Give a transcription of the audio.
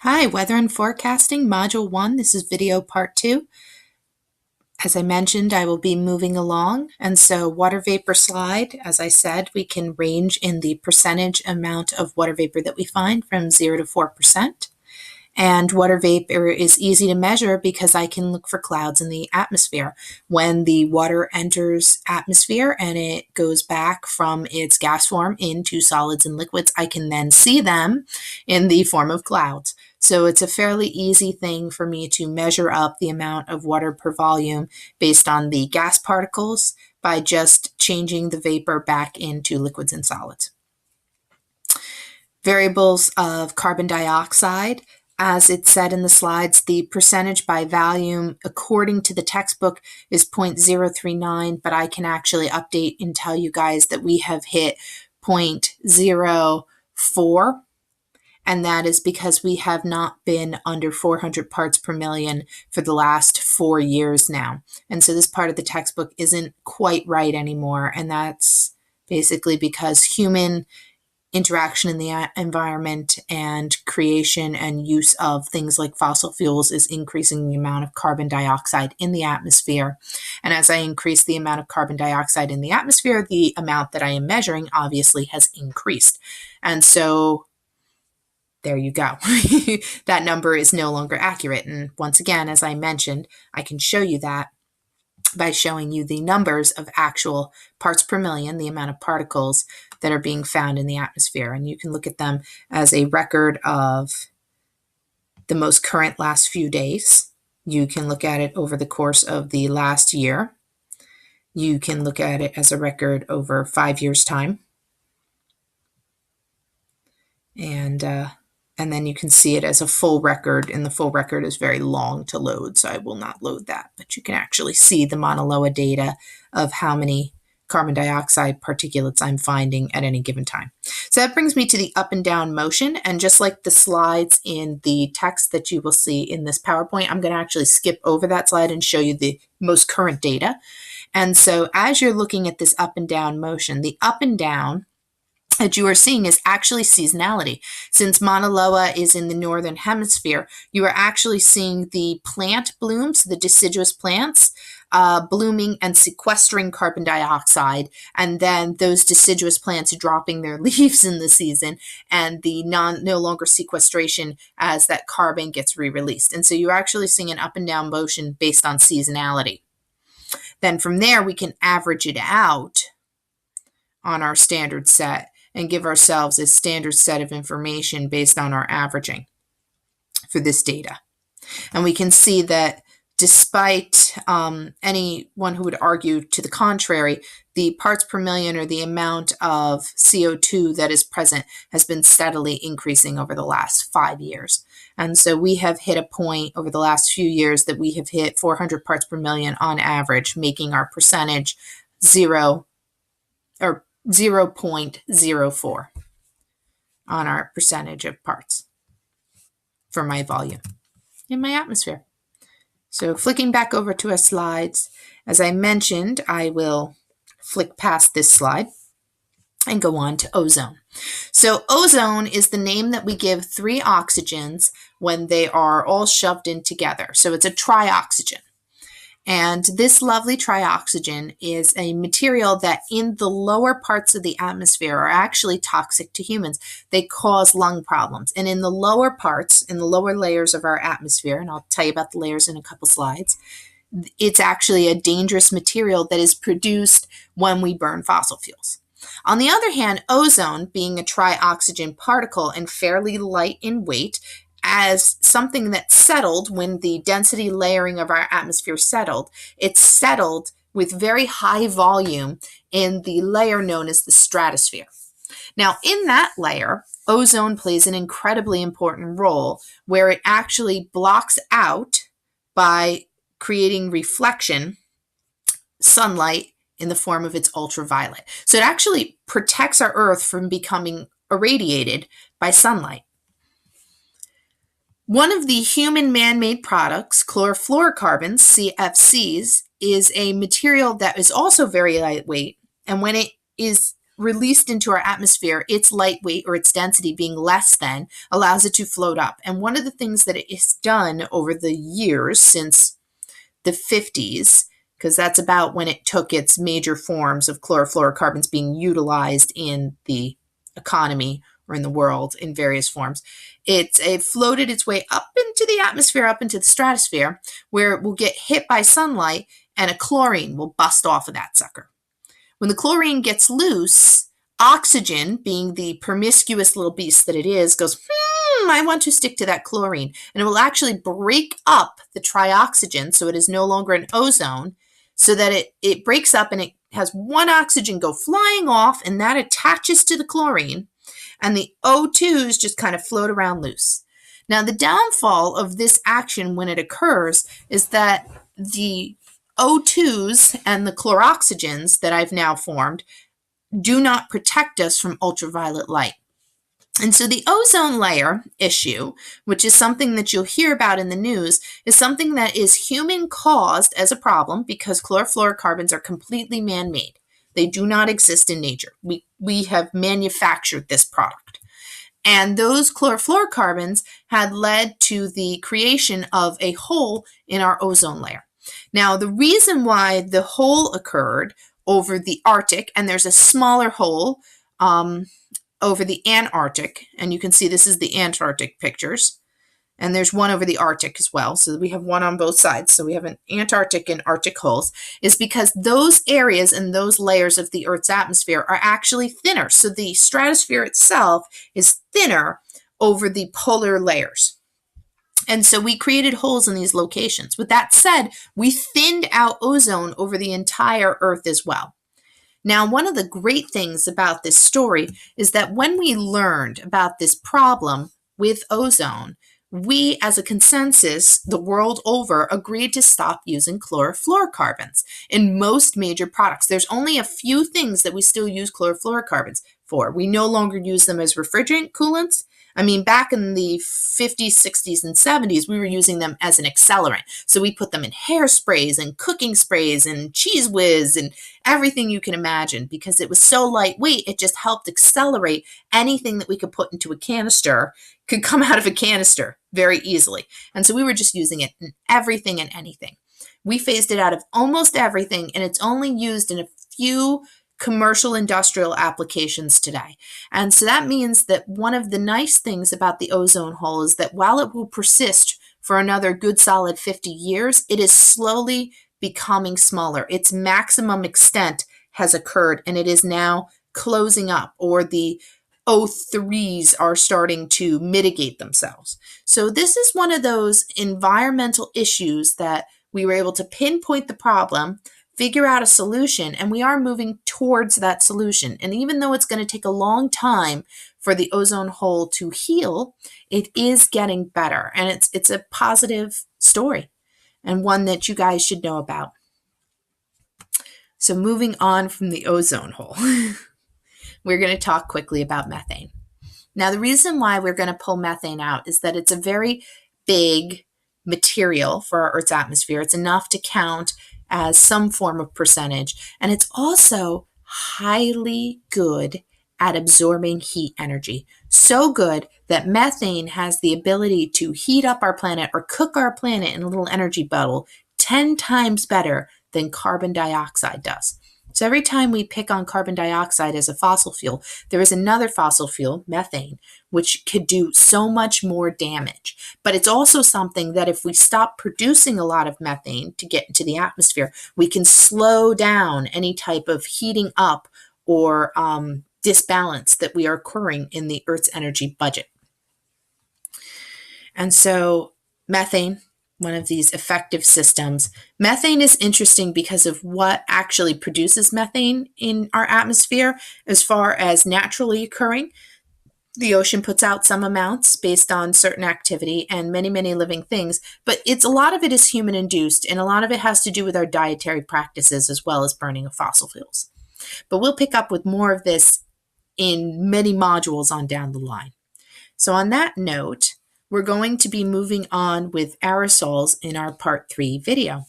Hi, Weather and Forecasting, Module 1. This is video part 2. As I mentioned, I will be moving along, and so water vapor slide, as I said, we can range in the percentage amount of water vapor that we find from 0 to 4%. And water vapor is easy to measure because I can look for clouds in the atmosphere. When the water enters atmosphere and it goes back from its gas form into solids and liquids, I can then see them in the form of clouds. So it's a fairly easy thing for me to measure up the amount of water per volume based on the gas particles by just changing the vapor back into liquids and solids. Variables of carbon dioxide. As it said in the slides, the percentage by volume according to the textbook is 0.039, but I can actually update and tell you guys that we have hit 0.04, and that is because we have not been under 400 parts per million for the last 4 years now. And so this part of the textbook isn't quite right anymore, and that's basically because human interaction in the environment and creation and use of things like fossil fuels is increasing the amount of carbon dioxide in the atmosphere. And as I increase the amount of carbon dioxide in the atmosphere, the amount that I am measuring obviously has increased. And so there you go. That number is no longer accurate. And once again, as I mentioned, I can show you that by showing you the numbers of actual parts per million, the amount of particles that are being found in the atmosphere. And you can look at them as a record of the most current last few days. You can look at it over the course of the last year. You can look at it as a record over 5 years' time. And then you can see it as a full record, and the full record is very long to load, so I will not load that. But you can actually see the Mauna Loa data of how many carbon dioxide particulates I'm finding at any given time. So that brings me to the up and down motion, and just like the slides in the text that you will see in this PowerPoint, I'm going to actually skip over that slide and show you the most current data. And so as you're looking at this up and down motion, the up and down that you are seeing is actually seasonality. Since Mauna Loa is in the northern hemisphere, you are actually seeing the plant blooms, the deciduous plants, blooming and sequestering carbon dioxide, and then those deciduous plants dropping their leaves in the season, and the no longer sequestration as that carbon gets re-released. And so you're actually seeing an up and down motion based on seasonality. Then from there, we can average it out on our standard set and give ourselves a standard set of information based on our averaging for this data. And we can see that despite anyone who would argue to the contrary, the parts per million, or the amount of CO2 that is present, has been steadily increasing over the last 5 years. And so we have hit a point over the last few years that we have hit 400 parts per million on average, making our percentage 0.04 on our percentage of parts for my volume in my atmosphere. So flicking back over to our slides, as I mentioned, I will flick past this slide and go on to ozone. So ozone is the name that we give 3 oxygens when they are all shoved in together. So it's a trioxygen. And this lovely trioxygen is a material that in the lower parts of the atmosphere are actually toxic to humans. They cause lung problems. And in the lower parts, in the lower layers of our atmosphere, and I'll tell you about the layers in a couple slides, it's actually a dangerous material that is produced when we burn fossil fuels. On the other hand, ozone, being a trioxygen particle and fairly light in weight, as something that settled when the density layering of our atmosphere settled, it settled with very high volume in the layer known as the stratosphere. Now, in that layer, ozone plays an incredibly important role where it actually blocks out, by creating reflection, sunlight in the form of its ultraviolet. So it actually protects our Earth from becoming irradiated by sunlight. One of the human man-made products, chlorofluorocarbons, CFCs, is a material that is also very lightweight, and when it is released into our atmosphere, its light weight or its density being less than allows it to float up. And one of the things that it has done over the years since the 50s, because that's about when it took its major forms of chlorofluorocarbons being utilized in the economy or in the world in various forms, it floated its way up into the atmosphere, up into the stratosphere, where it will get hit by sunlight and a chlorine will bust off of that sucker. When the chlorine gets loose, oxygen, being the promiscuous little beast that it is, goes, I want to stick to that chlorine. And it will actually break up the trioxygen, so it is no longer an ozone, so that it breaks up and it has one oxygen go flying off, and that attaches to the chlorine, and the O2s just kind of float around loose. Now, the downfall of this action when it occurs is that the O2s and the chloroxygens that I've now formed do not protect us from ultraviolet light. And so the ozone layer issue, which is something that you'll hear about in the news, is something that is human-caused as a problem because chlorofluorocarbons are completely man-made. They do not exist in nature. We have manufactured this product. And those chlorofluorocarbons had led to the creation of a hole in our ozone layer. Now, the reason why the hole occurred over the Arctic, and there's a smaller hole over the Antarctic, and you can see this is the Antarctic pictures, and there's one over the Arctic as well, so we have one on both sides, so we have an Antarctic and Arctic holes, is because those areas and those layers of the Earth's atmosphere are actually thinner, so the stratosphere itself is thinner over the polar layers. And so we created holes in these locations. With that said, we thinned out ozone over the entire Earth as well. Now, one of the great things about this story is that when we learned about this problem with ozone, we, as a consensus, the world over, agreed to stop using chlorofluorocarbons in most major products. There's only a few things that we still use chlorofluorocarbons for. We no longer use them as refrigerant coolants. I mean, back in the 50s, 60s, and 70s, we were using them as an accelerant. So we put them in hairsprays and cooking sprays and Cheese Whiz and everything you can imagine because it was so lightweight, it just helped accelerate anything that we could put into a canister could come out of a canister very easily. And so we were just using it in everything and anything. We phased it out of almost everything, and it's only used in a few commercial industrial applications today. And so that means that one of the nice things about the ozone hole is that while it will persist for another good solid 50 years, it is slowly becoming smaller. Its maximum extent has occurred and it is now closing up, or the O3s are starting to mitigate themselves. So this is one of those environmental issues that we were able to pinpoint the problem, figure out a solution, and we are moving towards that solution. And even though it's going to take a long time for the ozone hole to heal, it is getting better. And it's a positive story and one that you guys should know about. So moving on from the ozone hole, we're going to talk quickly about methane. Now, the reason why we're going to pull methane out is that it's a very big material for our Earth's atmosphere. It's enough to count as some form of percentage, and it's also highly good at absorbing heat energy. So good that methane has the ability to heat up our planet or cook our planet in a little energy bottle 10 times better than carbon dioxide does. So every time we pick on carbon dioxide as a fossil fuel, there is another fossil fuel, methane, which could do so much more damage. But it's also something that if we stop producing a lot of methane to get into the atmosphere, we can slow down any type of heating up or disbalance that we are occurring in the Earth's energy budget. And so methane, one of these effective systems. Methane is interesting because of what actually produces methane in our atmosphere as far as naturally occurring. The ocean puts out some amounts based on certain activity and many, many living things, but a lot of it is human induced, and a lot of it has to do with our dietary practices as well as burning of fossil fuels. But we'll pick up with more of this in many modules on down the line. So on that note, we're going to be moving on with aerosols in our part 3 video.